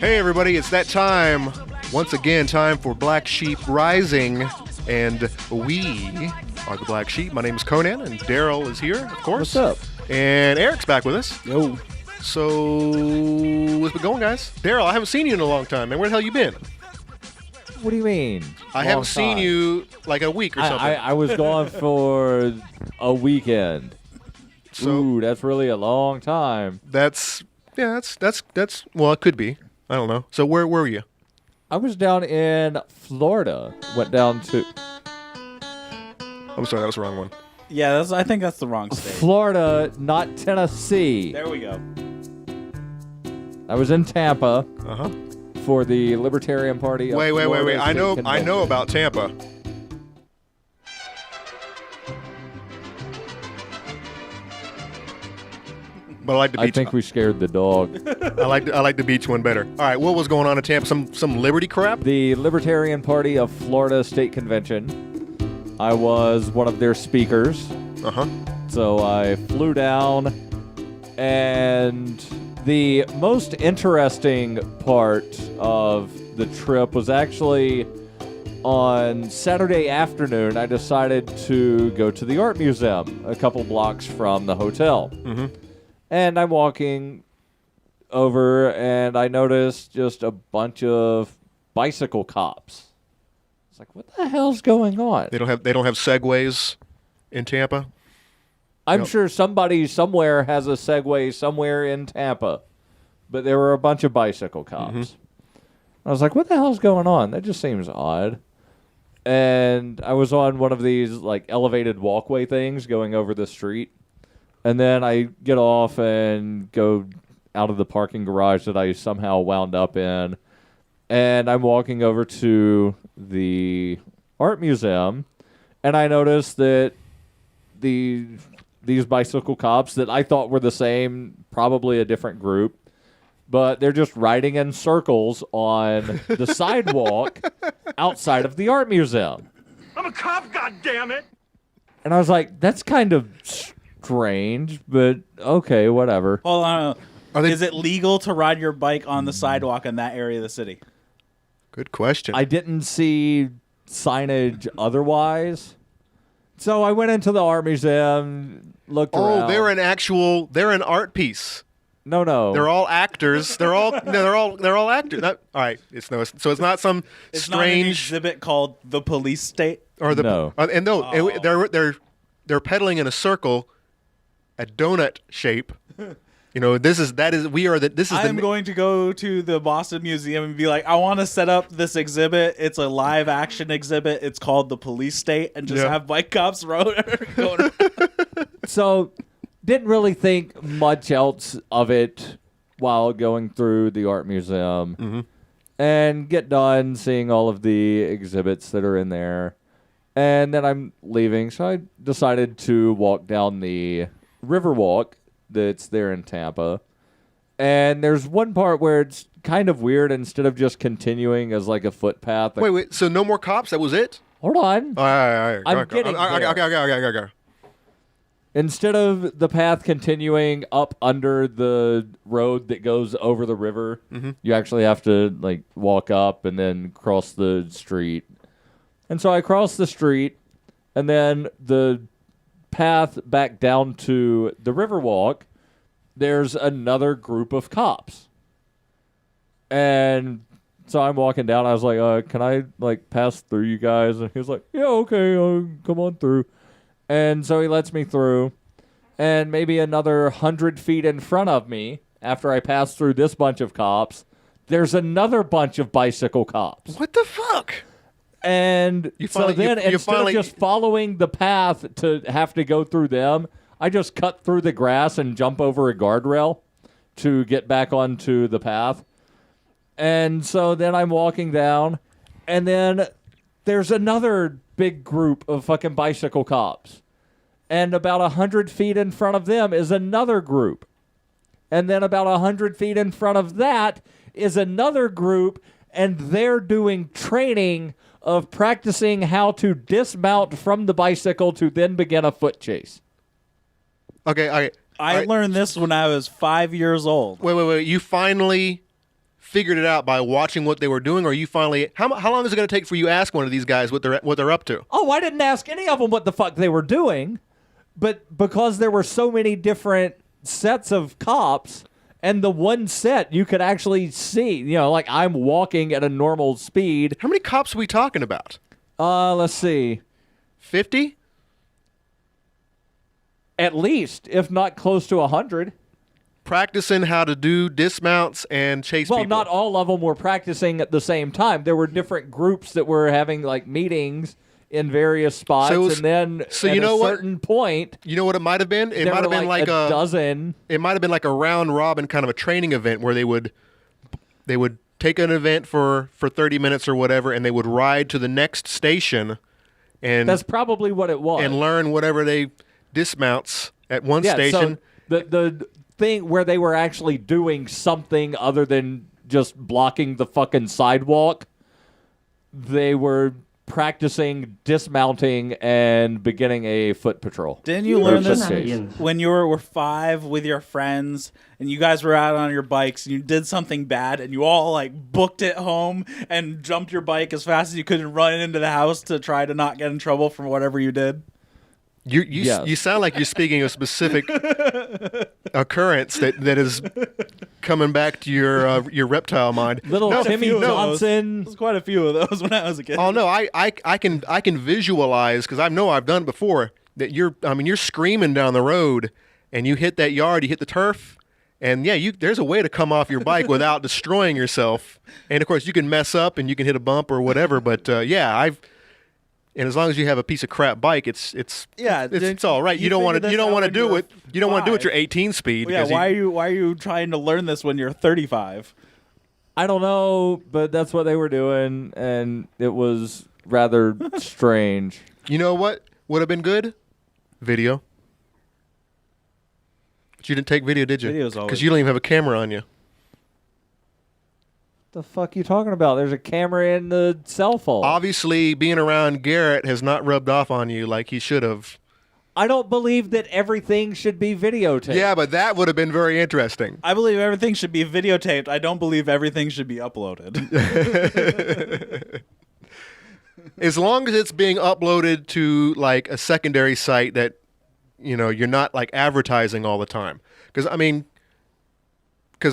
Hey everybody, it's that time. Once again, time for Black Sheep Rising. And we are the Black Sheep. My name is Conan, and Daryl is here, of course. What's up? And Eric's back with us. Yo. So, what's been going, guys? Daryl, I haven't seen you in a long time, man. Where the hell you been? What do you mean? I haven't seen you like a week or something. I was gone for a weekend. So, Ooh, that's really a long time. that's well, it could be. I don't know. So where were you? I was down in Florida. Went down to I'm sorry, that was the wrong one. Yeah, I think that's the wrong state. Florida, not Tennessee. There we go. I was in Tampa Uh-huh. for the Libertarian Party. of Wait. Florida I State know Convention. about Tampa. But I like the I beach. think we scared the dog. I like the beach one better. All right, what was going on in Tampa? Some liberty crap? The Libertarian Party of Florida State Convention. I was one of their speakers. Uh-huh. So I flew down, and the most interesting part of the trip was actually on Saturday afternoon. I decided to go to the art museum a couple blocks from the hotel. Mm-hmm. And I'm walking over, and I noticed just a bunch of bicycle cops. It's like, what the hell's going on? They don't have segways in Tampa? I'm Yep. sure somebody somewhere has a Segway somewhere in Tampa, but there were a bunch of bicycle cops. Mm-hmm. I was like, what the hell's going on? That just seems odd. And I was on one of these like elevated walkway things going over the street. And then I get off and go out of the parking garage that I somehow wound up in. And I'm walking over to the art museum, and I noticed that these bicycle cops that I thought were the same, probably a different group, but they're just riding in circles on the sidewalk outside of the art museum. I'm a cop, goddammit! And I was like, that's kind of strange, but okay, whatever. Hold on. Are they- Is it legal to ride your bike on the sidewalk in that area of the city? Good question. I didn't see signage otherwise. So I went into the art museum, looked around. Oh, they're an art piece. No. They're all actors. They're all actors. All right, it's not some It's not an strange exhibit called the police state. or the No. And no, Oh. they're pedaling in a circle, a donut shape. You know, this is I'm going to go to the Boston Museum and be like, I want to set up this exhibit. It's a live action exhibit. It's called the police state, and just Yeah. have bike cops going around. So didn't really think much else of it while going through the art museum. Mm-hmm. And get done seeing all of the exhibits that are in there. And then I'm leaving, so I decided to walk down the Riverwalk that's there in Tampa. And there's one part where it's kind of weird. Instead of just continuing as like a footpath. Wait. So no more cops? That was it? Hold on. All right. I'm getting there. Okay. Instead of the path continuing up under the road that goes over the river, you actually have to like walk up and then cross the street. And so I crossed the street, and then the path back down to the Riverwalk, there's another group of cops. And so I'm walking down. I was like, can I like pass through you guys? And he was like, yeah, okay, come on through. And so he lets me through. And maybe another 100 feet in front of me, after I pass through this bunch of cops, there's another bunch of bicycle cops. What the fuck? And so then instead of just following the path to have to go through them, I just cut through the grass and jump over a guardrail to get back onto the path. And so then I'm walking down, and then there's another big group of fucking bicycle cops. And about 100 feet in front of them is another group. And then about 100 feet in front of that is another group, and they're doing training of practicing how to dismount from the bicycle to then begin a foot chase. Okay. I learned this when I was 5 years old. Wait. You finally figured it out by watching what they were doing, or you finally how long is it going to take for you to ask one of these guys what they're up to? Oh, I didn't ask any of them what the fuck they were doing, but because there were so many different sets of cops, and the one set you could actually see, like I'm walking at a normal speed. How many cops are we talking about? Let's see. 50? At least, if not close to 100. Practicing how to do dismounts and chase people. Well, not all of them were practicing at the same time. There were different groups that were having like meetings in various spots, and then at a certain point, you know what it might have been? It might have been like a dozen. It might have been like a round robin kind of a training event where they would take an event for 30 minutes or whatever, and they would ride to the next station, and that's probably what it was, and learn whatever they dismounts at one station. So the thing where they were actually doing something other than just blocking the fucking sidewalk, they were practicing dismounting and beginning a foot patrol. Didn't you learn this when you were 5 with your friends and you guys were out on your bikes and you did something bad and you all like booked it home and jumped your bike as fast as you could and run into the house to try to not get in trouble from whatever you did? You sound like you're speaking of a specific occurrence that is coming back to your reptile mind. Timmy Johnson. There's quite a few of those when I was a kid. Oh no, I can visualize, because I know I've done it before, that you're screaming down the road and you hit that yard, you hit the turf, and there's a way to come off your bike without destroying yourself. And of course you can mess up and you can hit a bump or whatever, but and as long as you have a piece of crap bike, it's all right. You don't want to do it at your 18 speed. Well, yeah, why are you trying to learn this when you're 35? I don't know, but that's what they were doing, and it was rather strange. You know what would have been good? Video. But you didn't take video, did you? Video's always because you don't even have a camera on you. The fuck you talking about? There's a camera in the cell phone. Obviously, being around Garrett has not rubbed off on you like he should have. I don't believe that everything should be videotaped. Yeah, but that would have been very interesting. I believe everything should be videotaped. I don't believe everything should be uploaded. As long as it's being uploaded to like a secondary site that you're not like advertising all the time. Because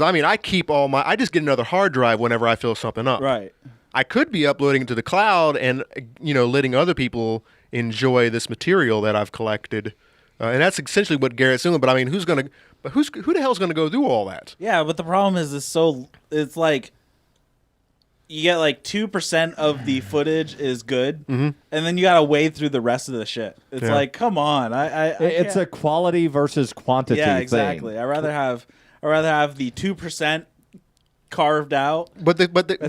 I keep I just get another hard drive whenever I fill something up. Right. I could be uploading it to the cloud and, letting other people enjoy this material that I've collected. And that's essentially what Garrett's doing. But who the hell's going to go do all that? Yeah, but the problem is it's like you get like 2% of the footage is good, and then you got to wade through the rest of the shit. It's like, come on. It's a quality versus quantity thing. Yeah, exactly. Thing. I'd rather have the 2% carved out. But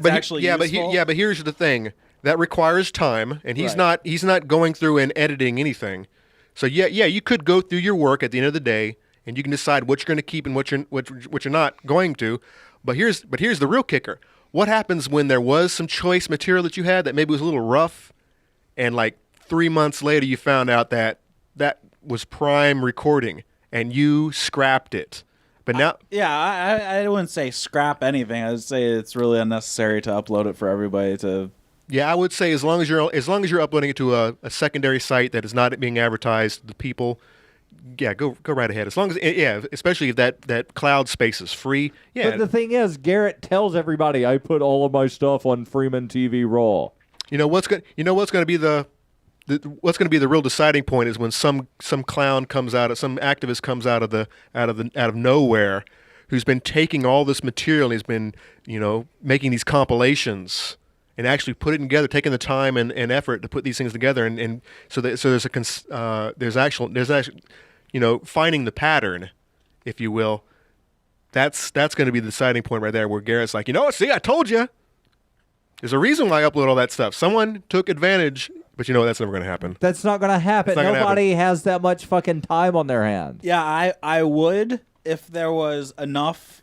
actually useful. But here's the thing. That requires time, and he's not going through and editing anything. So you could go through your work at the end of the day, and you can decide what you're going to keep and what you're not going to. But here's the real kicker. What happens when there was some choice material that you had that maybe was a little rough, and like 3 months later you found out that was prime recording, and you scrapped it? But now, I wouldn't say scrap anything. I would say it's really unnecessary to upload it for everybody to. Yeah, I would say as long as you're uploading it to a secondary site that is not being advertised to the people, go right ahead. As long as especially if that cloud space is free. Yeah. But the thing is, Garrett tells everybody, I put all of my stuff on Freeman TV Raw. What's going to be what's going to be the real deciding point is when some clown comes out, some activist comes out of nowhere, who's been taking all this material and he's been making these compilations and actually put it together, taking the time and effort to put these things together, and so there's actually finding the pattern, if you will. That's going to be the deciding point right there, where Garrett's like, see, I told you. There's a reason why I upload all that stuff. Someone took advantage, but that's never going to happen. That's not going to happen. Nobody has that much fucking time on their hands. Yeah, I would if there was enough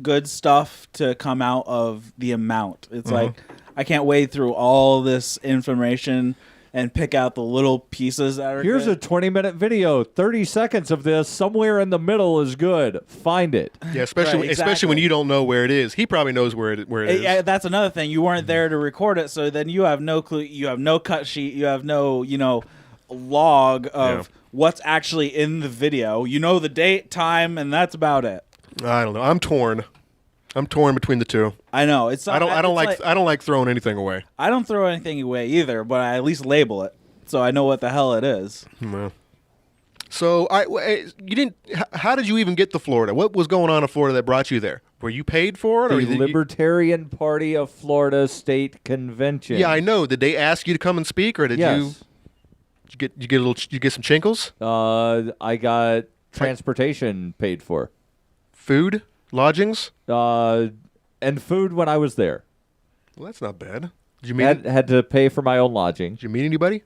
good stuff to come out of the amount. It's like I can't wade through all this information and pick out the little pieces that are Here's good. a 20-minute video. 30 seconds of this. Somewhere in the middle is good. Find it. Yeah, especially Right, especially when exactly. you don't know where it is. He probably knows where it is. Yeah, that's another thing. You weren't there to record it, so then you have no clue. You have no cut sheet. You have no, log of what's actually in the video. You know the date, time, and that's about it. I don't know. I'm torn. I'm torn between the two. I know it's. I don't like throwing anything away. I don't throw anything away either, but I at least label it so I know what the hell it is. Well. So you didn't. How did you even get to Florida? What was going on in Florida that brought you there? Were you paid for it? The or did Libertarian Party of Florida State Convention. Yeah, I know. Did they ask you to come and speak, or did you get some chinkles? I got transportation paid for. Food, lodgings, and food when I was there. Well, that's not bad. Did you meet? Had to pay for my own lodging. Did you meet anybody?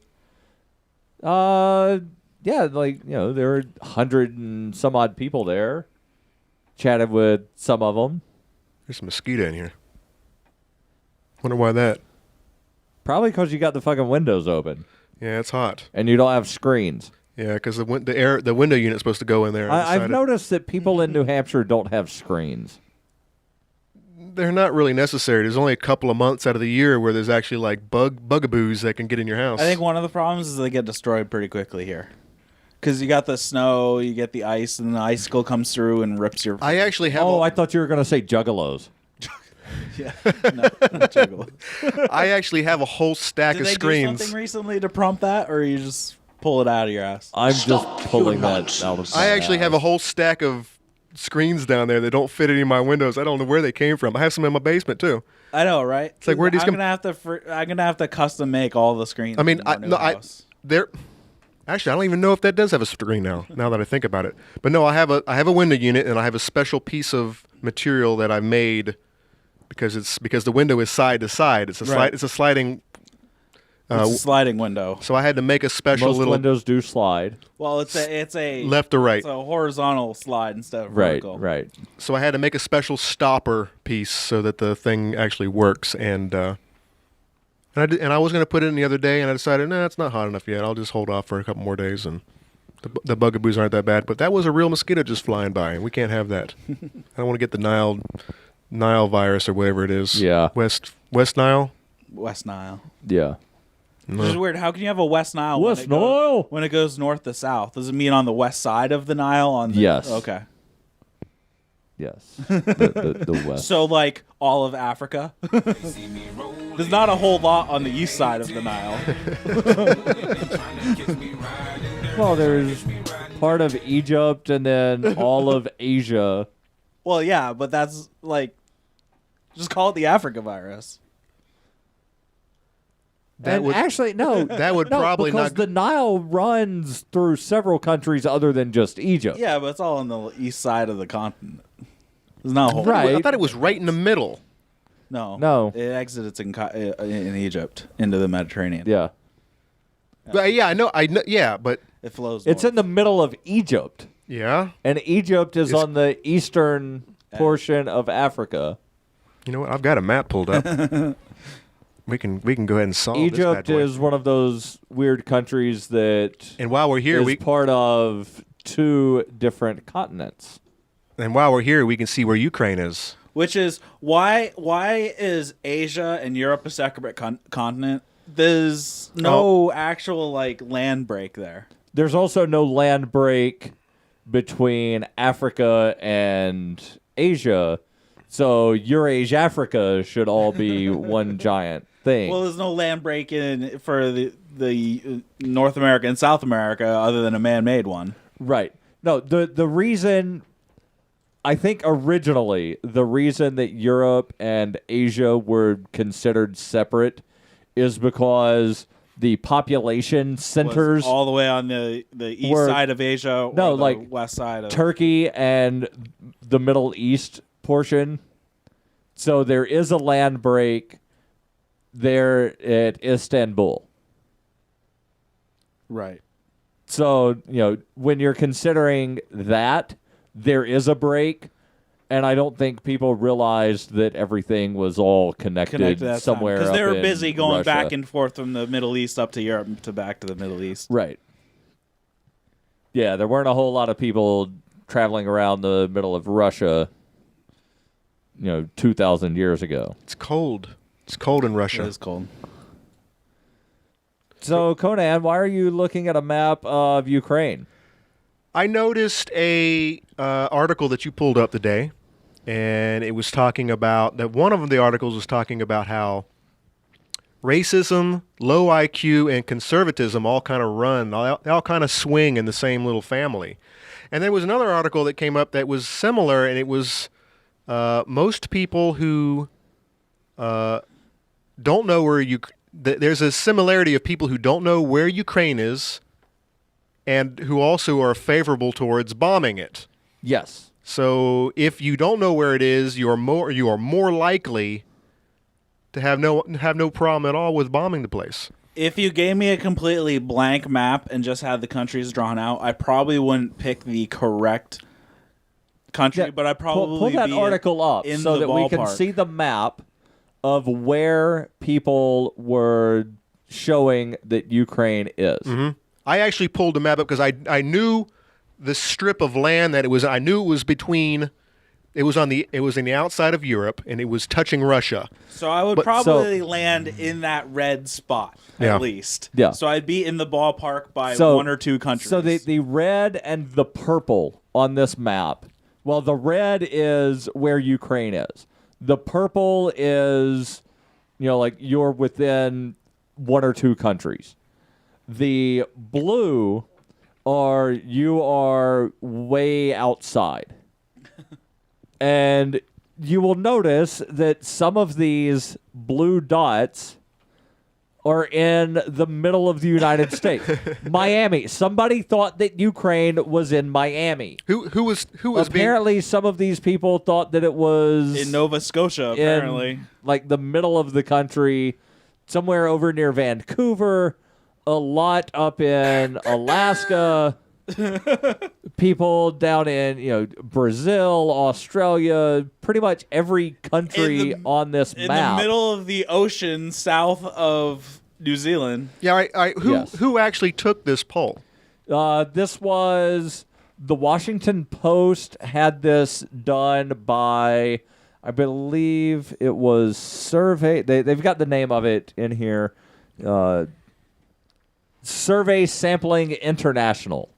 Yeah, there were 100 and some odd people there. Chatted with some of them. There's a mosquito in here. Wonder why that. Probably because you got the fucking windows open. Yeah, it's hot. And you don't have screens. Yeah, because the window unit's supposed to go in there. I've noticed that people in New Hampshire don't have screens. They're not really necessary. There's only a couple of months out of the year where there's actually like bugaboos that can get in your house. I think one of the problems is they get destroyed pretty quickly here. Because you got the snow, you get the ice, and the icicle comes through and rips your... I actually have... I thought you were going to say juggalos. Yeah, no, not juggalos. I actually have a whole stack Did of they screens. do something recently to prompt that, or you just pull it out of your ass? I'm just pulling that out of my I actually have a ass. whole stack of screens down there that don't fit any of my windows. I don't know where they came from. I have some in my basement too. I know, right? It's like, where these I'm gonna have to custom make all the screens. I mean, in our new house. they're actually I don't even know if that does have a screen now. Now that I think about it, but no, I have a window unit and I have a special piece of material that I made because the window is side to side. It's a Right. it's a sliding. It's a sliding window. So I had to make a special Most little windows do slide. Well, it's a left to right. It's a horizontal slide instead of Right, vertical. right. So I had to make a special stopper piece so that the thing actually works. And I was going to put it in the other day, and I decided, it's not hot enough yet. I'll just hold off for a couple more days, and the bugaboos aren't that bad. But that was a real mosquito just flying by, and we can't have that. I don't want to get the Nile virus or whatever it is. Yeah. West Nile. West Nile. Yeah. Which is weird. How can you have a West Nile? West Nile? When it goes north to south, does it mean on the west side of the Nile? Yes. Okay. Yes. The West. So like all of Africa. There's not a whole lot on the east side of the Nile. Well, there's part of Egypt and then all of Asia. Well, yeah, but that's like, just call it the Africa virus. Actually, no. That would no, probably because not. the Nile runs through several countries other than just Egypt. Yeah, but it's all on the east side of the continent. There's not a whole Right. I thought it was right in the middle. No. It exits in Egypt into the Mediterranean. Yeah. But yeah, I know. Yeah, but It flows. It's north. in the middle of Egypt. yeah. And Egypt is It's- on the eastern portion of Africa. You know what? I've got a map pulled up. We can go ahead and solve this bad Egypt boy. is one of those weird countries that And while we're here, is part of two different continents. we can see where Ukraine is. Which is why is Asia and Europe a separate continent? There's no actual like land break there. There's also no land break between Africa and Asia. So Eurasia, Africa should all be one giant thing. Well, there's no land break in for the North America and South America other than a man-made one. Right. No, the reason, I think originally, the reason that Europe and Asia were considered separate is because the population centers, Was all the way on the east were- side of Asia. No, or the like west side of Turkey and the Middle East portion. So there is a land break there at Istanbul. right. So, when you're considering that, there is a break. And I don't think people realized that everything was all connected somewhere. Because they were busy going Russia. back and forth from the Middle East up to Europe to back to the Middle East. Right. Yeah, there weren't a whole lot of people traveling around the middle of Russia, 2,000 years ago. It's cold. It's cold in Russia. It is cold. So, Conan, why are you looking at a map of Ukraine? I noticed a article that you pulled up today, and it was talking about that. One of the articles was talking about how racism, low IQ, and conservatism all kind of they all kind of swing in the same little family. And there was another article that came up that was similar, and it was most people who don't know where there's a similarity of people who don't know where Ukraine is and who also are favorable towards bombing it. Yes. So if you don't know where it is, you are more likely to have no problem at all with bombing the place. If you gave me a completely blank map and just had the countries drawn out, I probably wouldn't pick the correct country, but I probably pull that article up so that we can ballpark. see the map of where people were showing that Ukraine is. Mm-hmm. I actually pulled the map up because I knew the strip of land that it was. I knew it was between. It was in the outside of Europe, and it was touching Russia. So I would probably land in that red spot at least. Yeah. So I'd be in the ballpark by one or two countries. So the red and the purple on this map. Well, the red is where Ukraine is. The purple is, like you're within one or two countries. The blue you are way outside. And you will notice that some of these blue dots are in the middle of the United States. Miami. Somebody thought that Ukraine was in Miami. Who was apparently some of these people thought that it was in Nova Scotia, apparently. In, like the middle of the country, somewhere over near Vancouver, a lot up in Alaska. People down in Brazil, Australia, pretty much every country on this map. In the middle of the ocean south of New Zealand. Yeah, who actually took this poll? This was the Washington Post had this done by, I believe it was Survey. They've got the name of it in here. Survey Sampling International.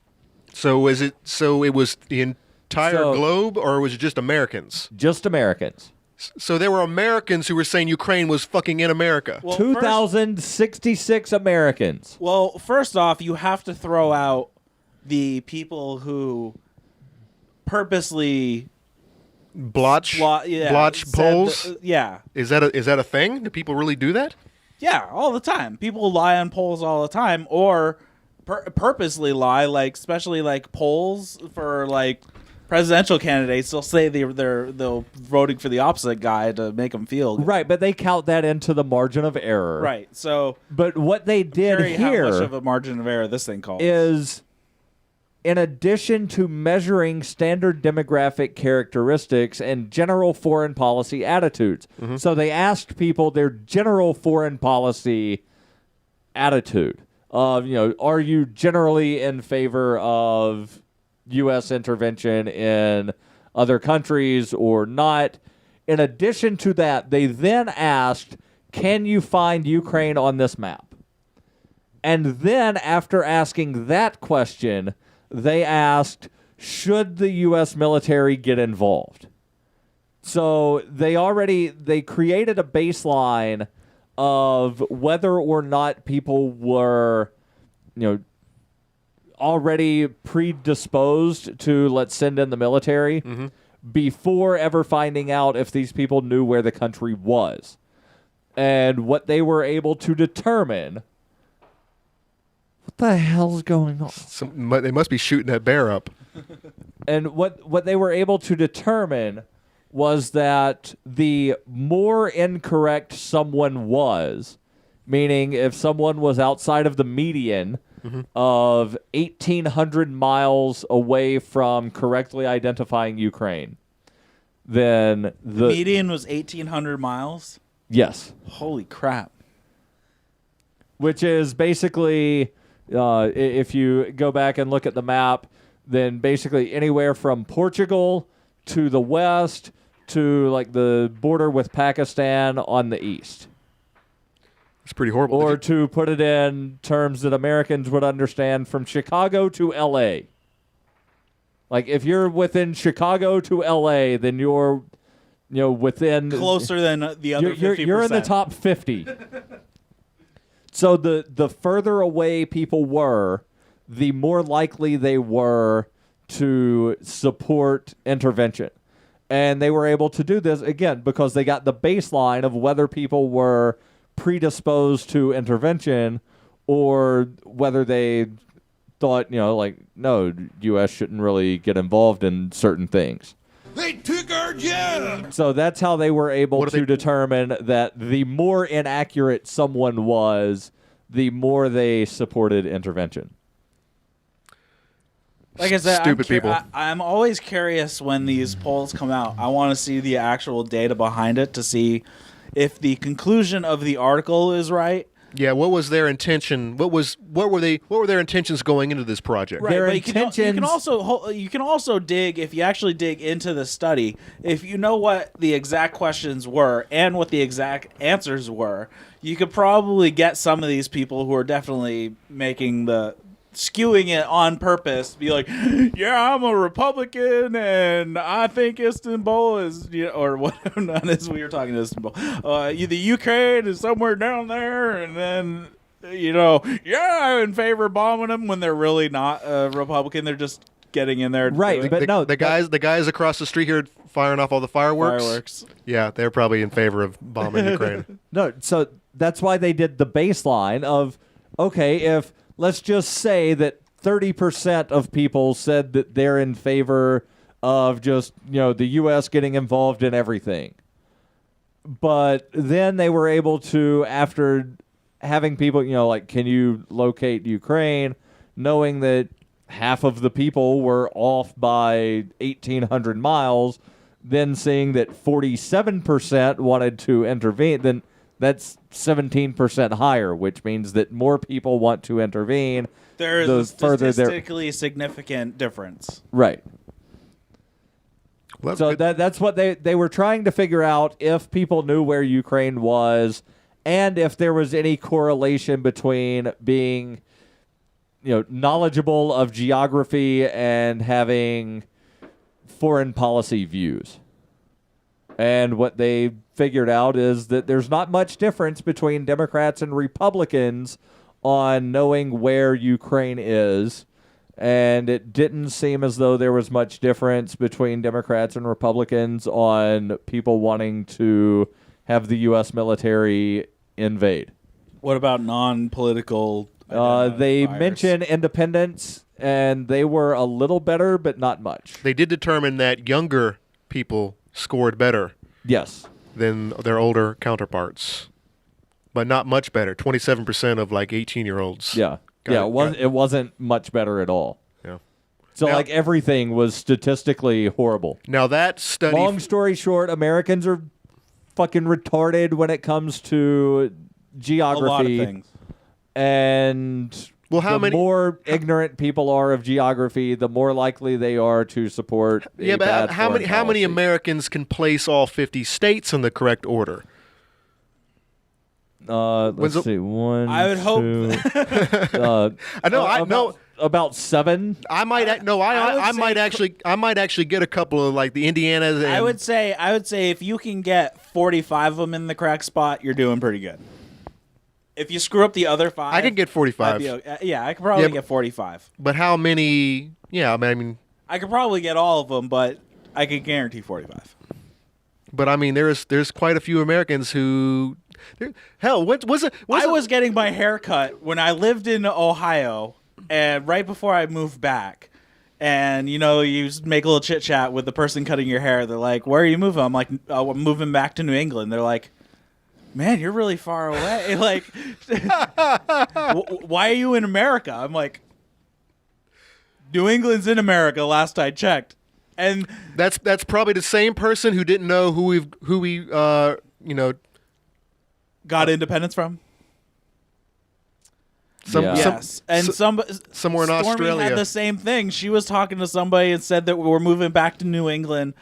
So it was the entire globe, or was it just Americans? Just Americans. So there were Americans who were saying Ukraine was fucking in America. Well, 2,066 Americans. Well, first off, you have to throw out the people who purposely blotch polls. Yeah. Is that a thing? Do people really do that? Yeah, all the time. People lie on polls all the time, or purposely lie, especially polls for presidential candidates. They'll say they're voting for the opposite guy to make them feel good. Right, but they count that into the margin of error. Right. So, but what they did here, how much of a margin of error this thing calls, is in addition to measuring standard demographic characteristics and general foreign policy attitudes. Mm-hmm. So they asked people their general foreign policy attitude. Are you generally in favor of U.S. intervention in other countries or not? In addition to that, they then asked, can you find Ukraine on this map? And then after asking that question, they asked, should the U.S. military get involved? So they created a baseline of whether or not people were, already predisposed to let's send in the military before ever finding out if these people knew where the country was. And what they were able to determine, what the hell's going on? They must be shooting that bear up. And what they were able to determine was that the more incorrect someone was, meaning if someone was outside of the median of 1,800 miles away from correctly identifying Ukraine, then the median was 1,800 miles. Yes. Holy crap. Which is basically, if you go back and look at the map, then basically anywhere from Portugal to the west to like the border with Pakistan on the east. It's pretty horrible. Or to put it in terms that Americans would understand, from Chicago to L.A. Like if you're within Chicago to L.A., then you're within closer than the other 50%. You're in the top 50. So the further away people were, the more likely they were to support intervention. And they were able to do this, again, because they got the baseline of whether people were predisposed to intervention or whether they thought, no, U.S. shouldn't really get involved in certain things. They took our job! So that's how they were able to determine that the more inaccurate someone was, the more they supported intervention. Like I said, stupid people. I'm always curious when these polls come out. I want to see the actual data behind it to see if the conclusion of the article is right. Yeah, what was their intention? What were their intentions going into this project? Right, but you can also dig, if you actually dig into the study, if you know what the exact questions were and what the exact answers were, you could probably get some of these people who are definitely skewing it on purpose, be like, yeah, I'm a Republican and I think Istanbul is, or whatever, not as we were talking to Istanbul, the Ukraine is somewhere down there, and then, yeah, I'm in favor of bombing them, when they're really not a Republican. They're just getting in there. Right, but the guys across the street here firing off all the fireworks. Yeah, they're probably in favor of bombing Ukraine. No, so that's why they did the baseline of, okay, if let's just say that 30% of people said that they're in favor of just, the U.S. getting involved in everything. But then they were able to, after having people, can you locate Ukraine, knowing that half of the people were off by 1,800 miles, then seeing that 47% wanted to intervene, then that's 17% higher, which means that more people want to intervene. There is a statistically significant difference. Right. Well, so that's what they were trying to figure out, if people knew where Ukraine was and if there was any correlation between being knowledgeable of geography and having foreign policy views. And what they figured out is that there's not much difference between Democrats and Republicans on knowing where Ukraine is. And it didn't seem as though there was much difference between Democrats and Republicans on people wanting to have the U.S. military invade. What about non-political they mention independence, and they were a little better, but not much. They did determine that younger people scored better. Yes. Than their older counterparts. But not much better. 27% of 18-year-olds. Yeah. It wasn't much better at all. Yeah. So everything was statistically horrible. Now that study, long story short, Americans are fucking retarded when it comes to geography. A lot of things. And the more ignorant people are of geography, the more likely they are to support how many Americans can place all 50 states in the correct order? Let's see. One, I would two, hope. I know. About 7. I might actually get a couple of the Indianas. And I would say if you can get 45 of them in the correct spot, you're doing pretty good. If you screw up the other 5, I can get 45. I could probably get 45. But how many? Yeah, I mean, I could probably get all of them, but I could guarantee 45. But I mean, there's quite a few Americans who, hell, what was it? I was getting my hair cut when I lived in Ohio, and right before I moved back. And, you make a little chit chat with the person cutting your hair. They're like, "Where are you moving?" I'm like, "Oh, I'm moving back to New England." They're like, "Man, you're really far away." Why are you in America? I'm like, New England's in America, last I checked. And that's probably the same person who didn't know who we got independence from. Yes, and somewhere in Stormy Australia had the same thing. She was talking to somebody and said that we're moving back to New England,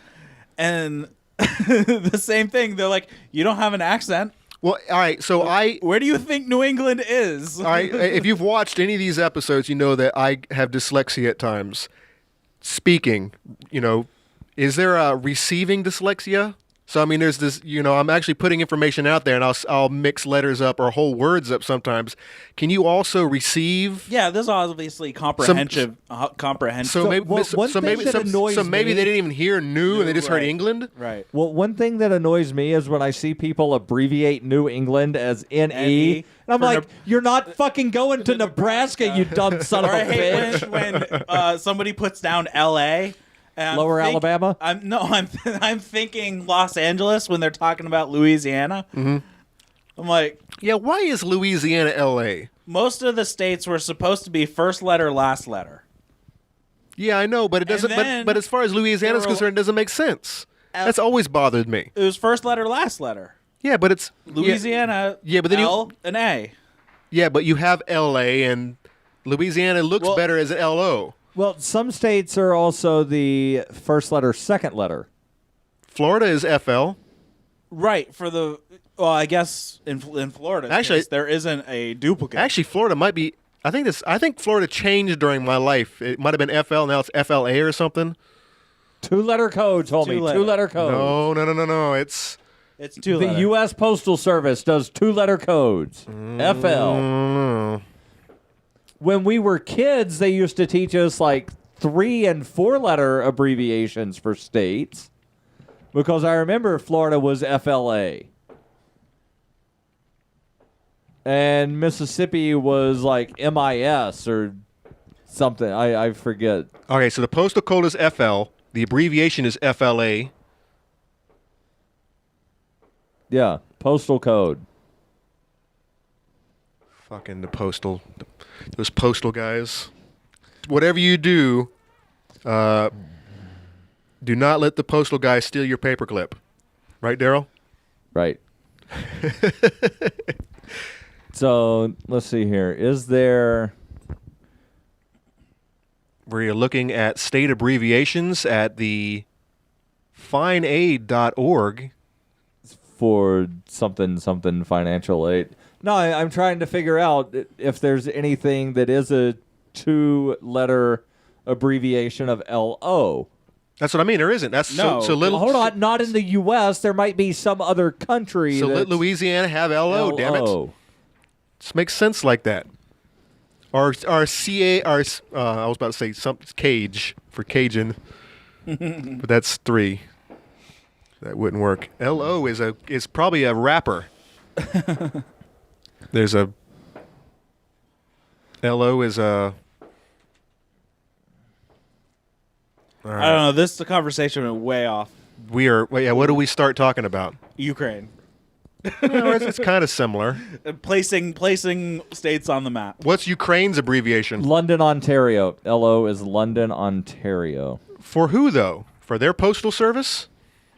and the same thing. They're like, "You don't have an accent." Well, all right. So where do you think New England is? all right. If you've watched any of these episodes, you know that I have dyslexia at times. Speaking, is there a receiving dyslexia? So I mean, there's this. I'm actually putting information out there, and I'll mix letters up or whole words up sometimes. Can you also receive? Yeah, this is obviously comprehensive. So maybe they didn't even hear "new" and they just heard England. Right. Well, one thing that annoys me is when I see people abbreviate New England as NE. And I'm like, you're not fucking going to Nebraska, you dumb son of a bitch. when somebody puts down L.A. Lower Alabama? I'm thinking Los Angeles when they're talking about Louisiana. Mm-hmm. I'm like, yeah, why is Louisiana L.A.? Most of the states were supposed to be first letter, last letter. Yeah, I know, but it doesn't. But as far as Louisiana is concerned, it doesn't make sense. That's always bothered me. It was first letter, last letter. Yeah, but it's Louisiana. Yeah, but then L and A. Yeah, but you have L.A. and Louisiana looks better as an L.O. Well, some states are also the first letter, second letter. Florida is FL. Right, I guess in Florida, actually, there isn't a duplicate. Actually, Florida might be. I think Florida changed during my life. It might have been FL. Now it's FLA or something. 2-letter codes, homie. 2-letter codes. No. It's 2 letter. The U.S. Postal Service does 2-letter codes. FL. When we were kids, they used to teach us like 3- and 4-letter abbreviations for states, because I remember Florida was FLA. And Mississippi was like MIS or something. I forget. Okay, so the postal code is FL. The abbreviation is FLA. Yeah, postal code. Fucking those postal guys. Whatever you do, do not let the postal guy steal your paperclip. Right, Daryl? Right. So, let's see here. Is there... Where you're looking at state abbreviations at the fineaid.org. For something financial aid. No, I'm trying to figure out if there's anything that is a 2-letter abbreviation of LO. That's what I mean. There isn't. That's no. so little. Hold on. Not in the U.S. There might be some other country. So let Louisiana have LO. Damn it. This makes sense like that. Our CA. I was about to say something Cage for Cajun, but that's 3. That wouldn't work. LO is probably a rapper. There's a LO is a. All right. I don't know. The conversation went way off. What do we start talking about? Ukraine. It's kind of similar. Placing states on the map. What's Ukraine's abbreviation? London, Ontario. LO is London, Ontario. For who though? For their postal service?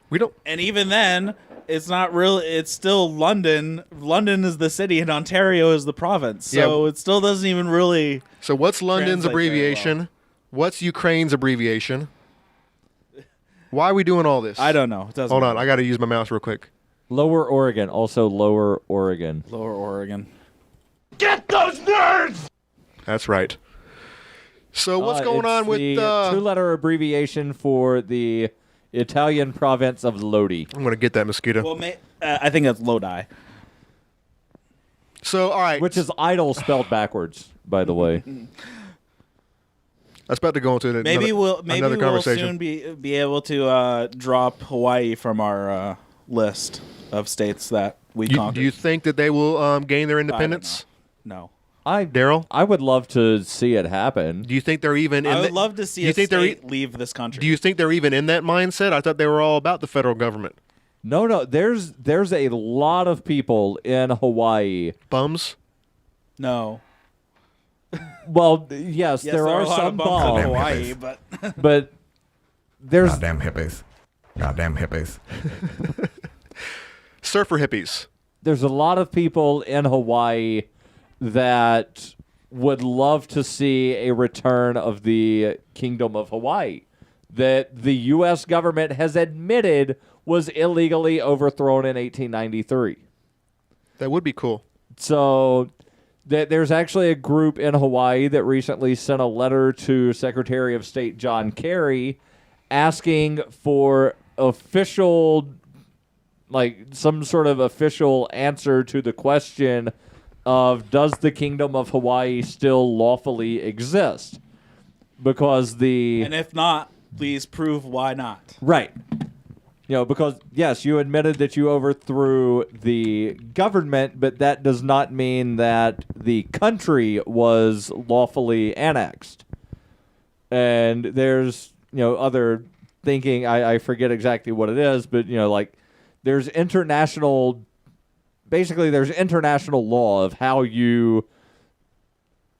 We don't. And even then, it's not real. It's still London. London is the city, and Ontario is the province. So it still doesn't even really. So what's London's translate abbreviation? very What's Ukraine's abbreviation? Why are we doing all this? I don't know. It doesn't Hold on, matter. I got to use my mouse real quick. Lower Oregon. Also Lower Oregon. Lower Oregon. Get those nerds! That's right. So what's going on with the 2-letter abbreviation for the Italian province of Lodi? I'm going to get that mosquito. Well, I think that's Lodi. So all right, Which is idle spelled backwards, by the way. that's about to go into Maybe we'll conversation. soon be able to drop Hawaii from our list of states that we conquered. Do you think that they will gain their independence? No. Daryl? I would love to see it happen. Do you think they're even in I would love to see a state leave this country. Do you think they're even in that mindset? I thought they were all about the federal government. No. There's a lot of people in Hawaii. Bums? No. Well, yes, there are a lot some of bums in bums. Hawaii, but But there's Goddamn hippies. Goddamn hippies. Surfer hippies. There's a lot of people in Hawaii that would love to see a return of the Kingdom of Hawaii that the U.S. government has admitted was illegally overthrown in 1893. That would be cool. So there's actually a group in Hawaii that recently sent a letter to Secretary of State John Kerry asking for official, like some sort of official answer to the question of does the Kingdom of Hawaii still lawfully exist? Because and if not, please prove why not. Right. Because, yes, you admitted that you overthrew the government, but that does not mean that the country was lawfully annexed. And there's, other thinking, I forget exactly what it is, but, there's international law of how you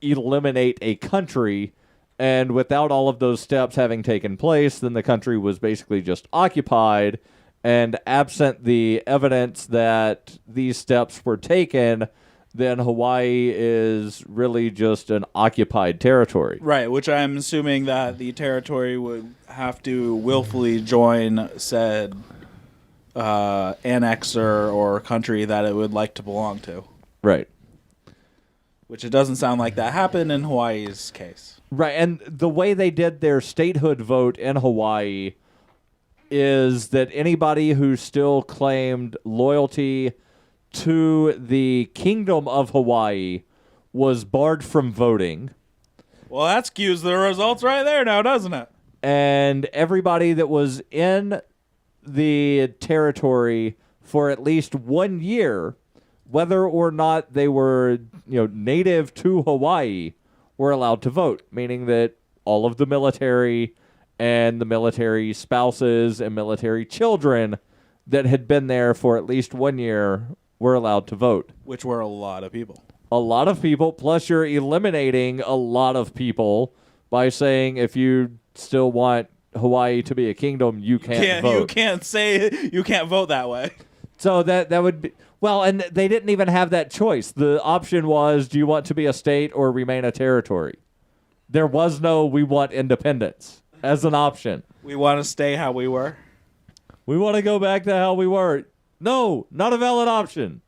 eliminate a country. And without all of those steps having taken place, then the country was basically just occupied. And absent the evidence that these steps were taken, then Hawaii is really just an occupied territory. Right, which I'm assuming that the territory would have to willfully join said annexer or country that it would like to belong to. Right. Which it doesn't sound like that happened in Hawaii's case. Right, and the way they did their statehood vote in Hawaii is that anybody who still claimed loyalty to the Kingdom of Hawaii was barred from voting. Well, that skews the results right there now, doesn't it? And everybody that was in the territory for at least 1 year, whether or not they were, native to Hawaii, were allowed to vote, meaning that all of the military and the military spouses and military children that had been there for at least 1 year were allowed to vote. Which were a lot of people. A lot of people, plus you're eliminating a lot of people by saying if you still want Hawaii to be a kingdom, you can't vote. You can't vote that way. So that would be... Well, and they didn't even have that choice. The option was, do you want to be a state or remain a territory? There was no, we want independence as an option. We want to stay how we were. We want to go back to how we were. No, not a valid option.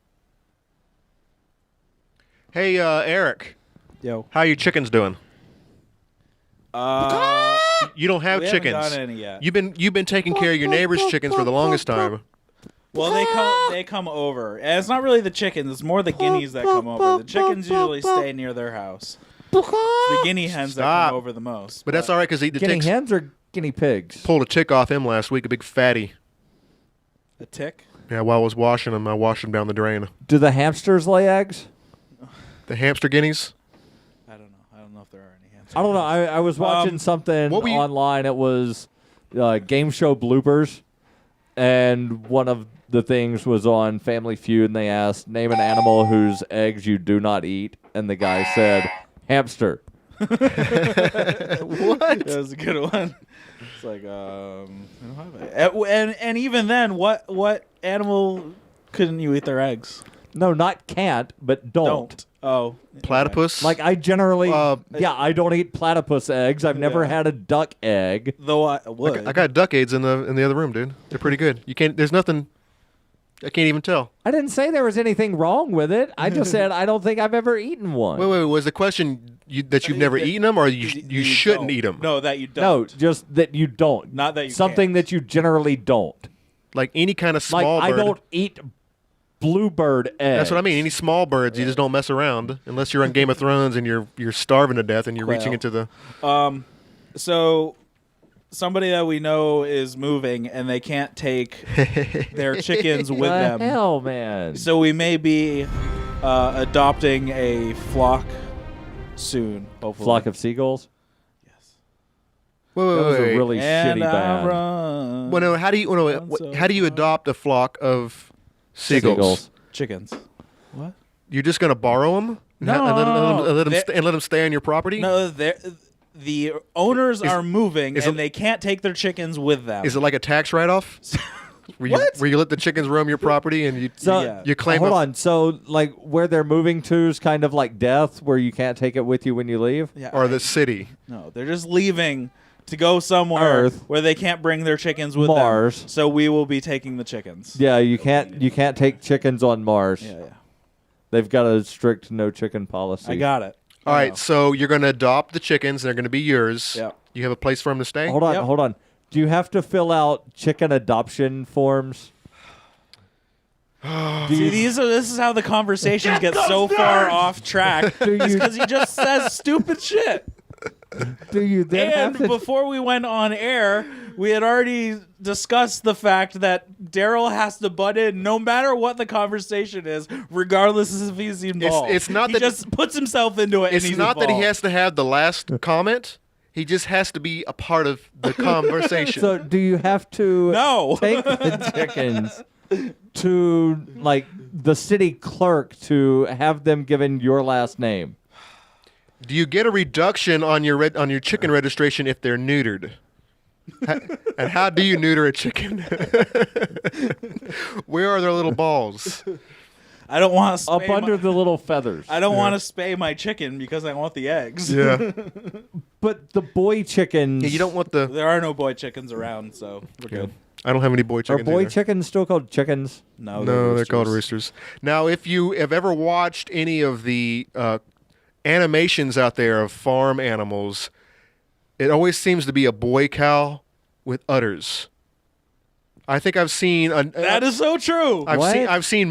Hey, Eric. Yo. How are your chickens doing? You don't have we chickens. Haven't got any yet. You've been taking care of your neighbor's chickens for the longest time. Well, they come over. And it's not really the chickens. It's more the guineas that come over. The chickens usually stay near their house. It's the guinea hens that come over the most. But that's all right because the Guinea ticks hens or guinea pigs? pulled a tick off him last week, a big fatty. A tick? Yeah, while I was washing him, I washed him down the drain. Do the hamsters lay eggs? The hamster guineas? I don't know. I don't know if there are any hamsters. I don't know. I was watching something online. It was game show bloopers. And one of the things was on Family Feud, and they asked, name an animal whose eggs you do not eat. And the guy said, hamster. What? That was a good one. It's like, I don't have it. And even then, what animal couldn't you eat their eggs? No, not can't, but don't. Oh. Platypus? Like, I generally, I don't eat platypus eggs. I've never had a duck egg. Though I would. I got duck eggs in the other room, dude. They're pretty good. There's nothing, I can't even tell. I didn't say there was anything wrong with it. I just said I don't think I've ever eaten one. Wait. Was the question that you've never eaten them or you shouldn't eat them? No, that you don't. No, just that you don't. Not that you Something can't. that you generally don't. Like any kind of small Like, bird. I don't eat bluebird eggs. That's what I mean. Any small birds, you just don't mess around unless you're on Game of Thrones and you're starving to death and you're reaching into the. So somebody that we know is moving and they can't take their chickens with them. Hell, man. So we may be adopting a flock soon. Hopefully. Flock of seagulls. Wait, That was a wait. really And shitty I band. run. Well, no. How do you adopt a flock of seagulls? Chickens. What? You're just gonna borrow them? No. And let them stay on your property? No, the owners are moving and they can't take their chickens with them. Is it like a tax write-off? Where you let the chickens roam your property and you claim? Hold on. So like where they're moving to is kind of like death, where you can't take it with you when you leave. Yeah, or the city? No, they're just leaving to go somewhere Earth. where they can't bring their chickens with Mars. them. So we will be taking the chickens. Yeah, you can't take chickens on Mars. Yeah. They've got a strict no chicken policy. I got it. All right, so you're going to adopt the chickens. They're going to be yours. Yeah. You have a place for them to stay? Hold on. Do you have to fill out chicken adoption forms? See, this is how the conversations get so far off track. Because he just says stupid shit. Do you then And have to... before we went on air, we had already discussed the fact that Daryl has to butt in no matter what the conversation is, regardless if he's involved. It's not he that just puts himself into it. It's and he's not that he involved. has to have the last comment. He just has to be a part of the conversation. So do you have to No. take the chickens to like the city clerk to have them given your last name? Do you get a reduction on your chicken registration if they're neutered? And how do you neuter a chicken? Where are their little balls? I don't want to Up under the little feathers. I don't want to spay my chicken because I want the eggs. Yeah. But the boy chickens... Yeah, you don't want the... There are no boy chickens around, so we're good. I don't have any boy Are chickens boy either. chickens still called chickens? No, They're called roosters. Now, if you have ever watched any of the animations out there of farm animals, it always seems to be a boy cow with udders. I think I've seen That is so true. I've seen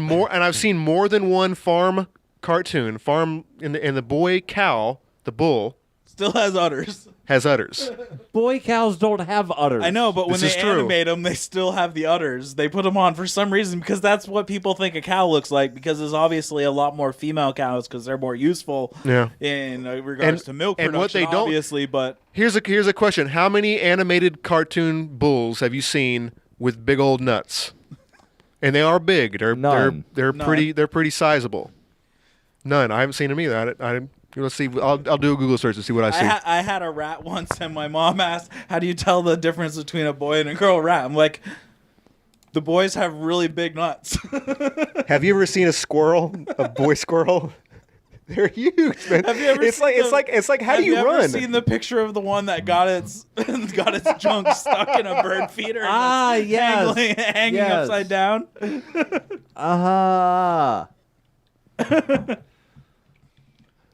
more than one farm cartoon. And the boy cow, the bull, Still has udders. has udders. Boy cows don't have udders. I know, but when This they is true. animate them, they still have the udders. They put them on for some reason because that's what people think a cow looks like. Because there's obviously a lot more female cows because they're more useful. Yeah. In regards to milk and production, what they don't- obviously. But Here's a question: how many animated cartoon bulls have you seen with big old nuts? And they are big. None. They're None. pretty sizable. None. I haven't seen them either. Let's see. I'll do a Google search to see what I see. I had a rat once, and my mom asked, "How do you tell the difference between a boy and a girl rat?" I'm like, "The boys have really big nuts." Have you ever seen a squirrel? A boy squirrel? They're huge, man. Have you ever it's like how do you Have run? you ever seen the picture of the one that got its junk stuck in a bird feeder? And yes. hanging Yes. upside down.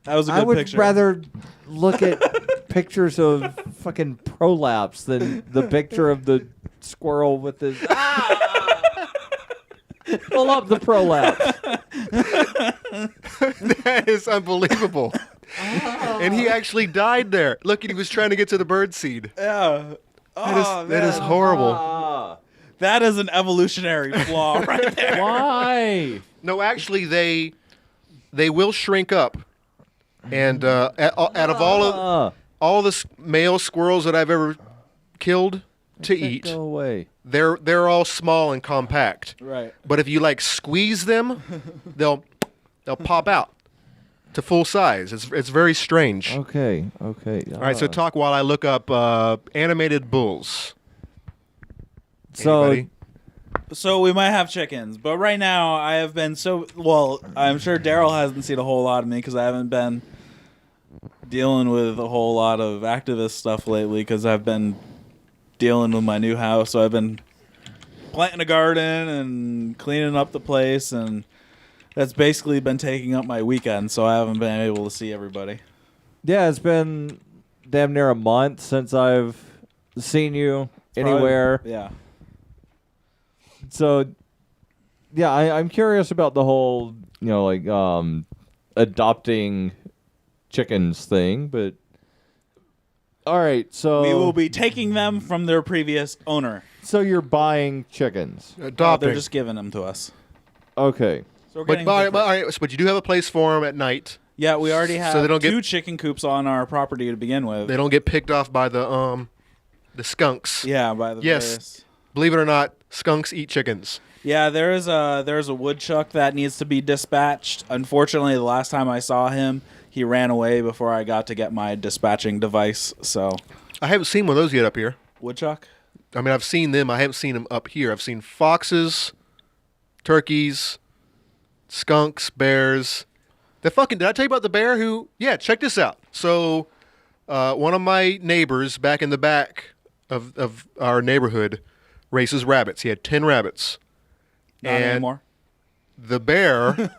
That was a good I would picture. rather look at pictures of fucking prolapse than the picture of the squirrel with his... Pull up the prolapse. That is unbelievable. And he actually died there. Look, he was trying to get to the bird seed. Yeah. That is horrible. That is an evolutionary flaw right there. Why? No, actually, they will shrink up. And out of all the male squirrels that I've ever killed to eat, Go away. they're all small and compact. Right. But if you like squeeze them, they'll pop out to full size. It's very strange. Okay. All right, so talk while I look up animated bulls. Anybody? So we might have chickens, but right now I have been I'm sure Daryl hasn't seen a whole lot of me because I haven't been dealing with a whole lot of activist stuff lately because I've been dealing with my new house. So I've been planting a garden and cleaning up the place, and that's basically been taking up my weekend. So I haven't been able to see everybody. Yeah, it's been damn near a month since I've seen you anywhere. Yeah. So, yeah, I'm curious about the whole, adopting chickens thing, but all right, so We will be taking them from their previous owner. So you're buying chickens. Adopting. They're just giving them to us. Okay. So we're But, getting but, different. but, all right, but you do have a place for them at night. Yeah, we already have So they don't get- two chicken coops on our property to begin with. They don't get picked off by the skunks. Yeah, by the Yes. various. Believe it or not, skunks eat chickens. Yeah, there's a woodchuck that needs to be dispatched. Unfortunately, the last time I saw him, he ran away before I got to get my dispatching device. So I haven't seen one of those yet up here. woodchuck. I mean, I've seen them. I haven't seen them up here. I've seen foxes, turkeys, skunks, bears. Did I tell you about the bear who? Yeah, check this out. So, one of my neighbors back in the back of our neighborhood raises rabbits. He had 10 rabbits. Not and anymore. The bear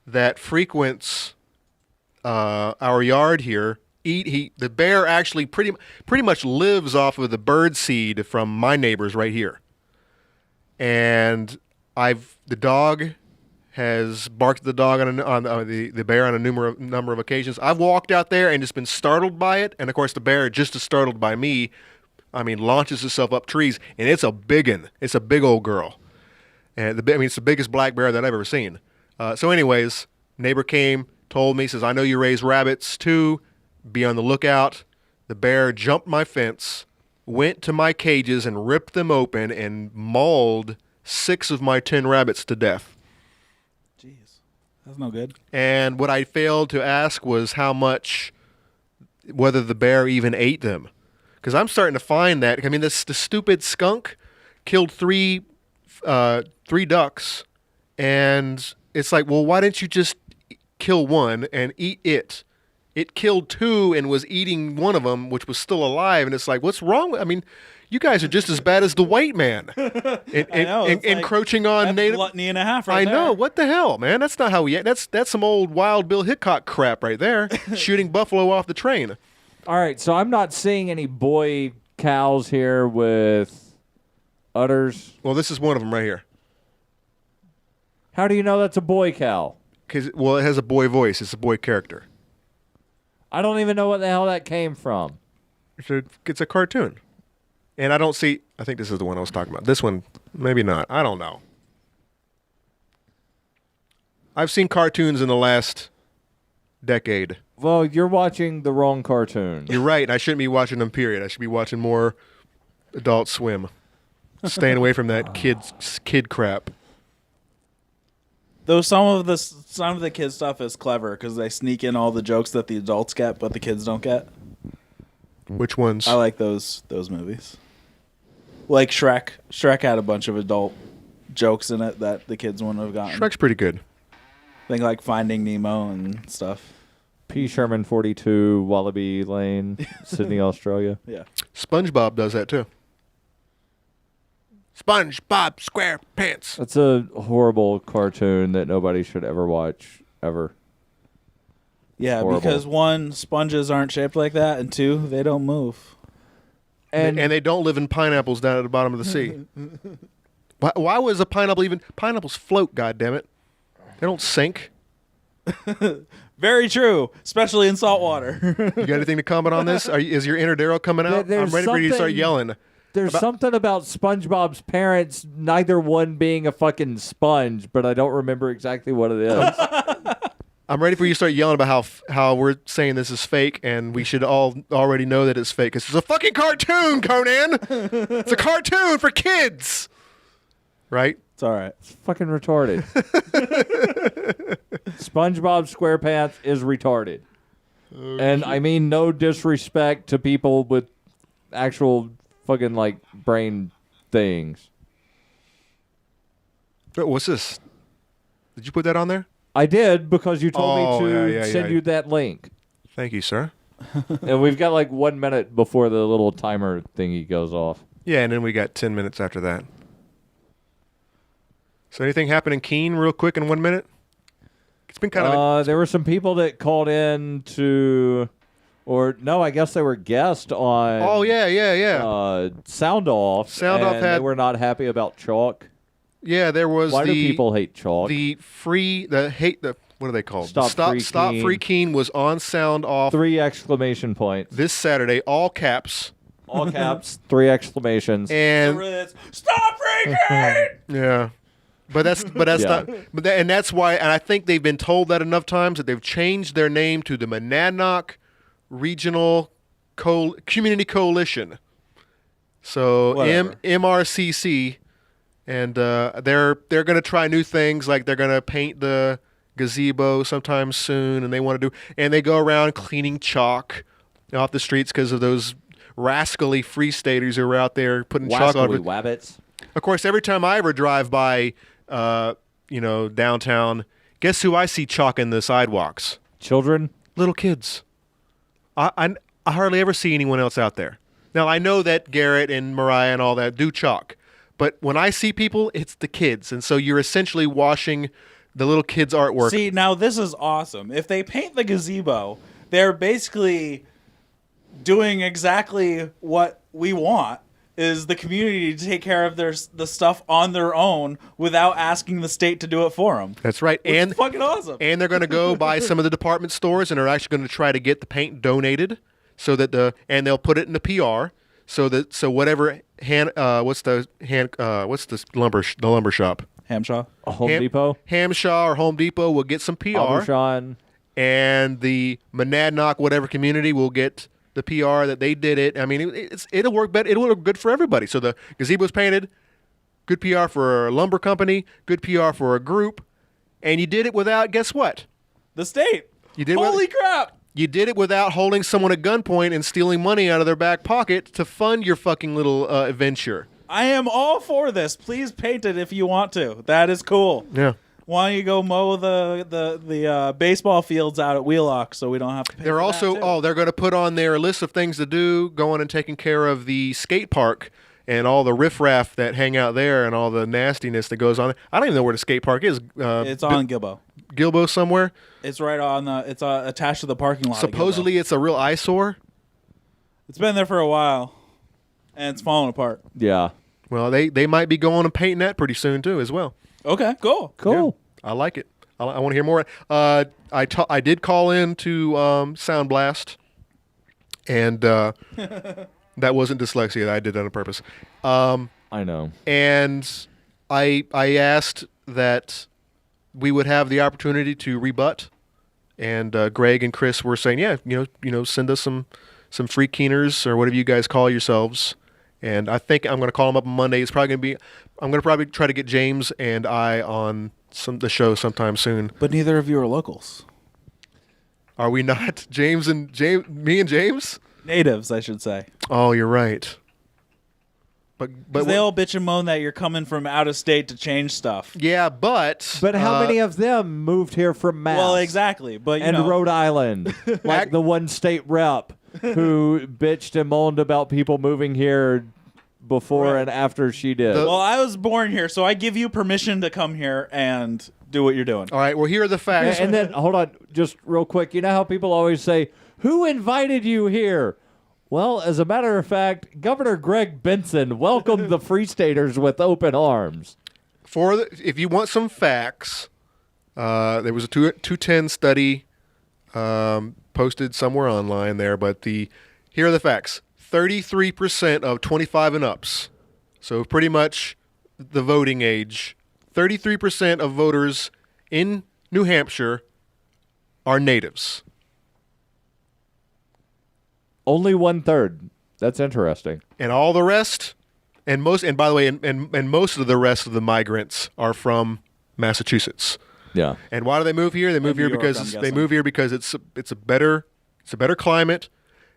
that frequents our yard here, the bear actually pretty much lives off of the bird seed from my neighbors right here. And the dog has barked at the dog on the bear on a number of occasions. I've walked out there and just been startled by it, and of course the bear, just as startled by me, launches itself up trees, and it's a biggin. It's a big old girl, and it's the biggest black bear that I've ever seen. So, anyways, neighbor came, told me, says, "I know you raise rabbits too. Be on the lookout." The bear jumped my fence, went to my cages, and ripped them open and mauled 6 of my 10 rabbits to death. Jeez, that's no good. And what I failed to ask was whether the bear even ate them. Because I'm starting to find that, the stupid skunk killed 3 ducks, and it's like, well, why didn't you just kill one and eat it? It killed 2 and was eating one of them, which was still alive, and it's like, what's wrong with, you guys are just as bad as the white man. Encroaching on native. Gluttony and a half I know. What the hell, man? That's not how we. That's some old Wild Bill Hickok crap right there. Shooting buffalo off the train. All right, so I'm not seeing any boy cows here with udders. Well, this is one of them right here. How do you know that's a boy cow? Because it has a boy voice. It's a boy character. I don't even know what the hell that came from. It's a cartoon. And I don't see... I think this is the one I was talking about. This one, maybe not. I don't know. I've seen cartoons in the last decade. Well, you're watching the wrong cartoon. You're right. I shouldn't be watching them, period. I should be watching more Adult Swim. Staying away from that kid crap. Though some of the kids stuff is clever because they sneak in all the jokes that the adults get, but the kids don't get. Which ones? I like those movies. Like Shrek. Shrek had a bunch of adult jokes in it that the kids wouldn't have gotten. Shrek's pretty good. Think like Finding Nemo and stuff. P. Sherman 42, Wallaby Lane, Sydney, Australia. Yeah. SpongeBob does that too. SpongeBob SquarePants. That's a horrible cartoon that nobody should ever watch, ever. Yeah, Horrible. because 1, sponges aren't shaped like that, and 2, they don't move. And they don't live in pineapples down at the bottom of the sea. Why was a pineapple even... Pineapples float, goddammit. They don't sink. Very true, especially in salt water. You got anything to comment on this? Is your inner Daryl coming out? I'm ready for you to start yelling. There's something about SpongeBob's parents, neither one being a fucking sponge, but I don't remember exactly what it is. I'm ready for you to start yelling about how we're saying this is fake, and we should all already know that it's fake. Because it's a fucking cartoon, Conan! It's a cartoon for kids! Right? It's all right. It's fucking retarded. SpongeBob SquarePants is retarded. And I mean no disrespect to people with actual fucking brain things. What's this? Did you put that on there? I did because you told me to send you that link. Thank you, sir. And we've got 1 minute before the little timer thingy goes off. Yeah, and then we got 10 minutes after that. So anything happen in Keene real quick in 1 minute? It's been kind of... There were some people that called in to... Or, no, I guess they were guests on... Oh, yeah. Sound Off. Sound Off had... They were not happy about chalk. Yeah, there was Why do people hate chalk? What are they called? Stop Free Keene was on Sound Off. 3 exclamation points. This Saturday, all caps. All caps, 3 exclamations. And... Stop Free Keene! Yeah. But that's not. And that's why. And I think they've been told that enough times that they've changed their name to the Monadnock Regional Community Coalition. So MRCC, and they're going to try new things, like they're going to paint the gazebo sometime soon, and they go around cleaning chalk off the streets because of those rascally free staters who are out there putting chalk on it. Wabbits. Of course, every time I ever drive by, downtown, guess who I see chalking the sidewalks? Children? Little kids. I hardly ever see anyone else out there. Now, I know that Garrett and Mariah and all that do chalk, but when I see people, it's the kids. And so you're essentially washing the little kids' artwork. See, now this is awesome. If they paint the gazebo, they're basically doing exactly what we want, is the community to take care of the stuff on their own without asking the state to do it for them. That's right. And fucking awesome. And they're going to go by some of the department stores and are actually going to try to get the paint donated so that and they'll put it in the PR so whatever what's the lumber shop? Hamshaw? Home Depot? Hamshaw or Home Depot will get some PR. Albershon. And the Monadnock whatever community will get the PR that they did it. I mean, it'll work better. It'll look good for everybody. So the gazebo's painted, good PR for a lumber company, good PR for a group, and you did it without, guess what? The state. You did Holy crap. You did it without holding someone at gunpoint and stealing money out of their back pocket to fund your fucking little adventure. I am all for this. Please paint it if you want to. That is cool. Yeah. Why don't you go mow the baseball fields out at Wheelock so we don't have to pay They're for also that too. they're going to put on their list of things to do, going and taking care of the skate park and all the riffraff that hang out there and all the nastiness that goes on. I don't even know where the skate park is. It's on Gilbo. Gilbo somewhere. It's right on it's attached to the parking lot. Supposedly it's a real eyesore. It's been there for a while, and it's falling apart. Yeah. Well, they might be going and painting that pretty soon too as well. Okay, cool. Cool. Yeah, I like it. I want to hear more. I did call in to Sound Blast, and that wasn't dyslexia. I did that on purpose. I know. And I asked that we would have the opportunity to rebut, and Greg and Chris were saying, yeah, send us some free keeners or whatever you guys call yourselves. And I think I'm going to call them up on Monday. I'm going to probably try to get James and I on the show sometime soon. But neither of you are locals. Are we not? Me and James? Natives, I should say. Oh, you're right. But they all bitch and moan that you're coming from out of state to change stuff. Yeah, but how many of them moved here from Mass? Well, exactly. But Rhode Island, like the one state rep who bitched and moaned about people moving here before and after she did. Well, I was born here, so I give you permission to come here and do what you're doing. All right, well, here are the facts. And then, hold on, just real quick. You know how people always say, who invited you here? Well, as a matter of fact, Governor Greg Benson welcomed the Free Staters with open arms. If you want some facts, there was a 210 study posted somewhere online there, but here are the facts. 33% of 25 and ups, so pretty much the voting age, 33% of voters in New Hampshire are natives. Only 1/3. That's interesting. And all the rest, and by the way, and most of the rest of the migrants are from Massachusetts. Yeah. And why do they move here? They move here because it's a better climate,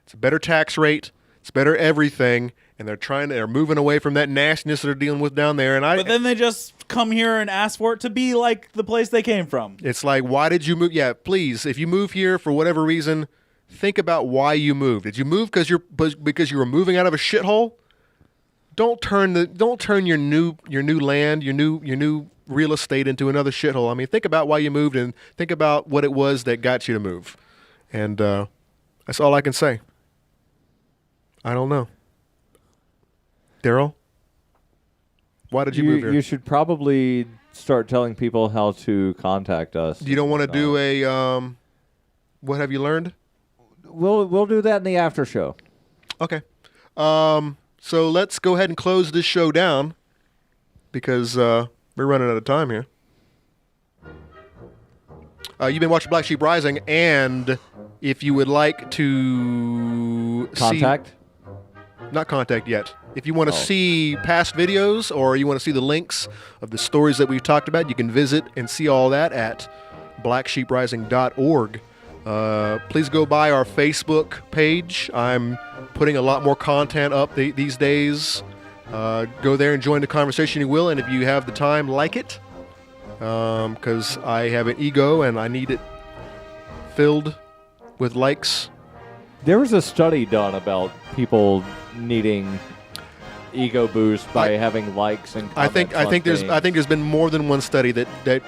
it's a better tax rate, it's better everything, and they're moving away from that nastiness they're dealing with down there. But then they just come here and ask for it to be like the place they came from. It's like, why did you move? Yeah, please, if you move here for whatever reason, think about why you moved. Did you move because you were moving out of a shithole? Don't turn your new land, your new real estate into another shithole. I mean, think about why you moved and think about what it was that got you to move. And that's all I can say. I don't know. Daryl, why did you move here? You should probably start telling people how to contact us. You don't want to do a what have you learned? We'll do that in the after show. Okay. So let's go ahead and close this show down because we're running out of time here. You've been watching Black Sheep Rising, and if you would like to not contact yet. If you want to see past videos or you want to see the links of the stories that we've talked about, you can visit and see all that at blacksheeprising.org. Please go by our Facebook page. I'm putting a lot more content up these days. Go there and join the conversation, you will, and if you have the time, like it, because I have an ego and I need it filled with likes. There was a study done about people needing ego boost by having likes and comments. I think there's been more than one study that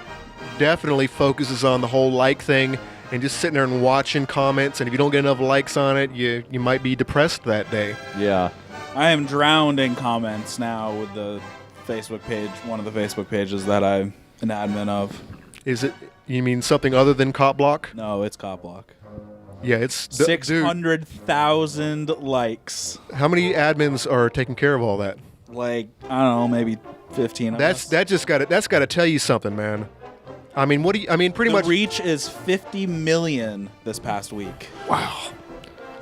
definitely focuses on the whole like thing and just sitting there and watching comments, and if you don't get enough likes on it, you might be depressed that day. Yeah. I am drowned in comments now with the Facebook page, one of the Facebook pages that I'm an admin of. Is it, you mean something other than Cop Block? No, it's Cop Block. Yeah, it's 600,000 likes. How many admins are taking care of all that? Like, I don't know, maybe 15 of us. That's got to tell you something, man. I mean, pretty much the reach is 50 million this past week. Wow.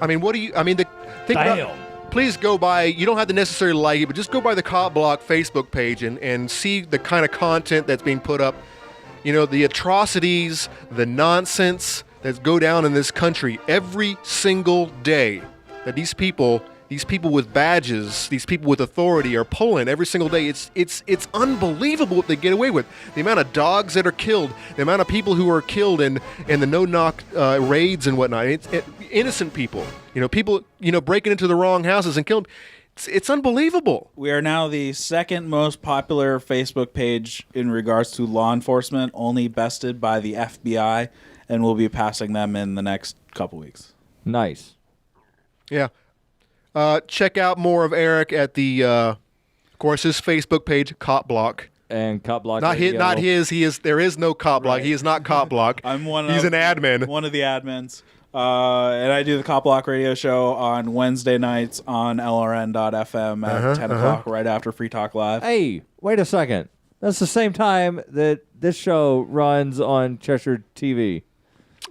I mean, think about, please go by, you don't have to necessarily like it, but just go by the Cop Block Facebook page and see the kind of content that's being put up. You know, the atrocities, the nonsense that go down in this country every single day that these people with badges, these people with authority are pulling every single day. It's unbelievable what they get away with. The amount of dogs that are killed, the amount of people who are killed in the no-knock raids and whatnot. Innocent people, people, breaking into the wrong houses and killing. It's unbelievable. We are now the second most popular Facebook page in regards to law enforcement, only bested by the FBI, and we'll be passing them in the next couple weeks. Nice. Yeah. Check out more of Eric at the, of course, his Facebook page, Cop Block. And Cop Block. Not his. He is. There is no Cop Block. Right. He is not Cop Block. He's an admin. One of the admins. And I do the Cop Block radio show on Wednesday nights on LRN.FM at 10 o'clock, right after Free Talk Live. Hey, wait a second. That's the same time that this show runs on Cheshire TV.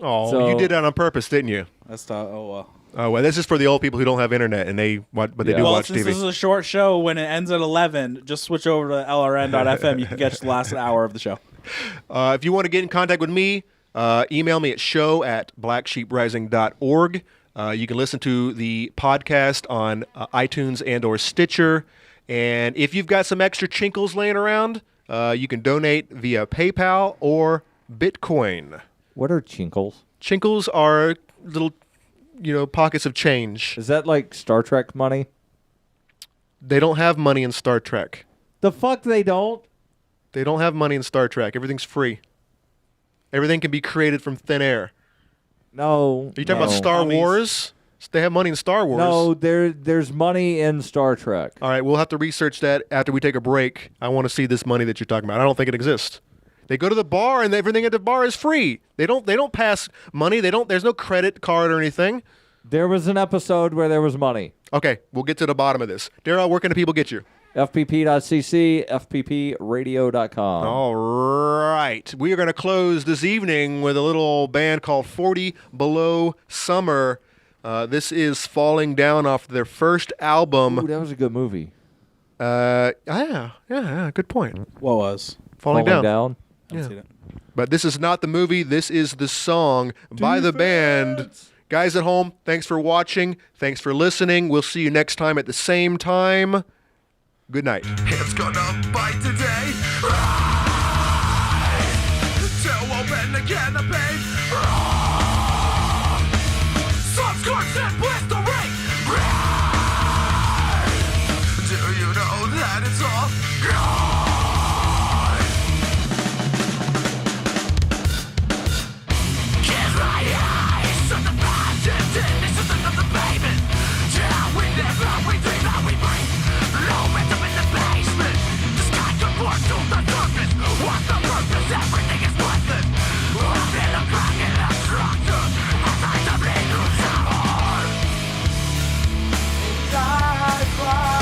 Oh, so, you did that on purpose, didn't you? That's well. Oh, well, this is for the old people who don't have internet, and they do watch TV. Since this is a short show, when it ends at 11, just switch over to LRN.FM. You can catch the last hour of the show. If you want to get in contact with me, email me at show@blacksheeprising.org. You can listen to the podcast on iTunes and or Stitcher. And if you've got some extra chinkles laying around, you can donate via PayPal or Bitcoin. What are chinkles? Chinkles are little, pockets of change. Is that like Star Trek money? They don't have money in Star Trek. The fuck they don't? They don't have money in Star Trek. Everything's free. Everything can be created from thin air. No. Are you talking about Star Wars? They have money in Star Wars. No, there's money in Star Trek. All right, we'll have to research that after we take a break. I want to see this money that you're talking about. I don't think it exists. They go to the bar and everything at the bar is free. They don't pass money. There's no credit card or anything. There was an episode where there was money. Okay, we'll get to the bottom of this. Daryl, where can the people get you? FPP.cc, FPPradio.com. All right. We are going to close this evening with a little band called 40 Below Summer. This is Falling Down off their first album. Ooh, that was a good movie. Yeah, good point. What was? Falling Down. I haven't seen it. But this is not the movie. This is the song by the band. Guys at home, thanks for watching. Thanks for listening. We'll see you next time at the same time. Good night. It's gonna bite today. To open the canopy. Some scorched and blistering. Do you know that it's all gone? Kiss my eyes. Shut the passions in. This is the pavement. Yeah, we live and we dream and we breathe. Low rhythm in the basement. The sky conforms to the surface. What's the purpose? Everything is worthless. I feel a crack in the structure as I submit to someone. I cry.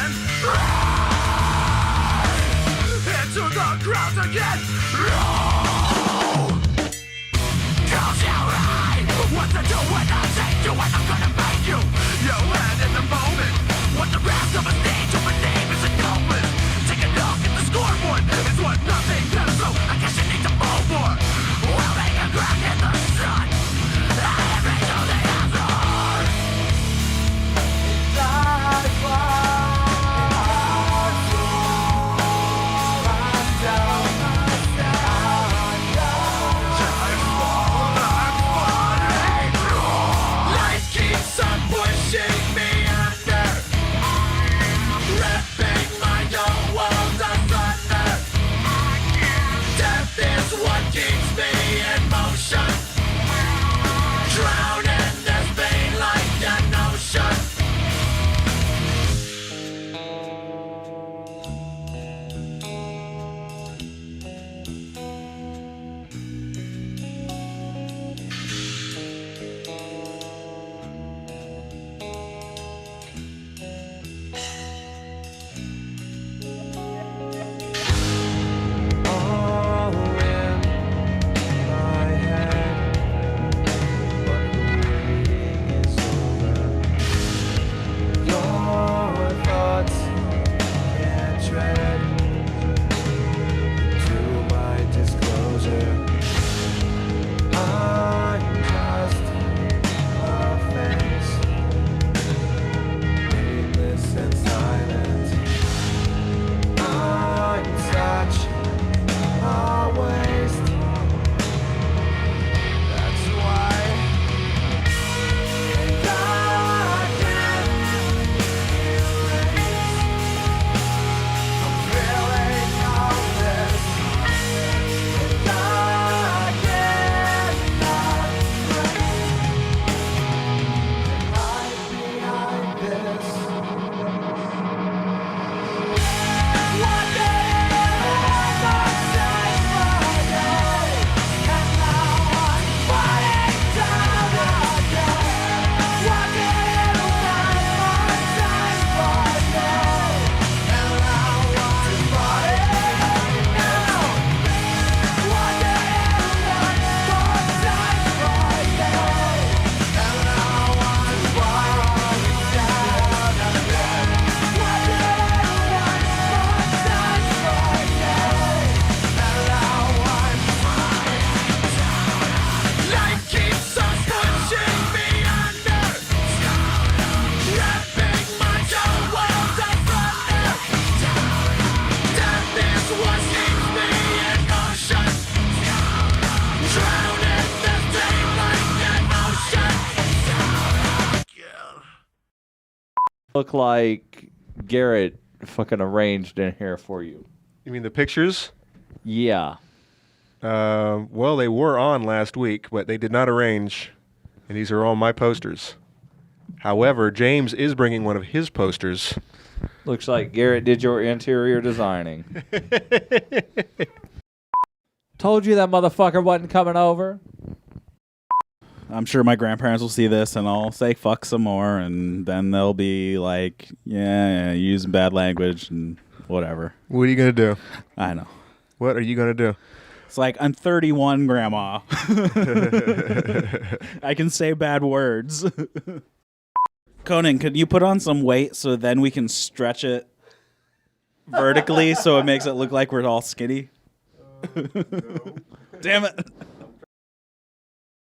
and into the ground again. Close your eye. What to do when I take you and I'm gonna make you. Your head in the moment. What the rest of us need to believe is hopeless. Take a look at the scoreboard. It's what nothing does, so I guess you need to move more. We'll make a crack in the sun. Every do the answer. That's why. Look like Garrett fucking arranged in here for you. You mean the pictures? Yeah. Well, they were on last week, but they did not arrange, and these are all my posters. However, James is bringing one of his posters. Looks like Garrett did your interior designing. Told you that motherfucker wasn't coming over. I'm sure my grandparents will see this and I'll say fuck some more, and then they'll be like, yeah, using bad language and whatever. What are you going to do? I know. What are you going to do? It's like, I'm 31, Grandma. I can say bad words. Conan, could you put on some weight so then we can stretch it vertically so it makes it look like we're all skinny? No. Damn it.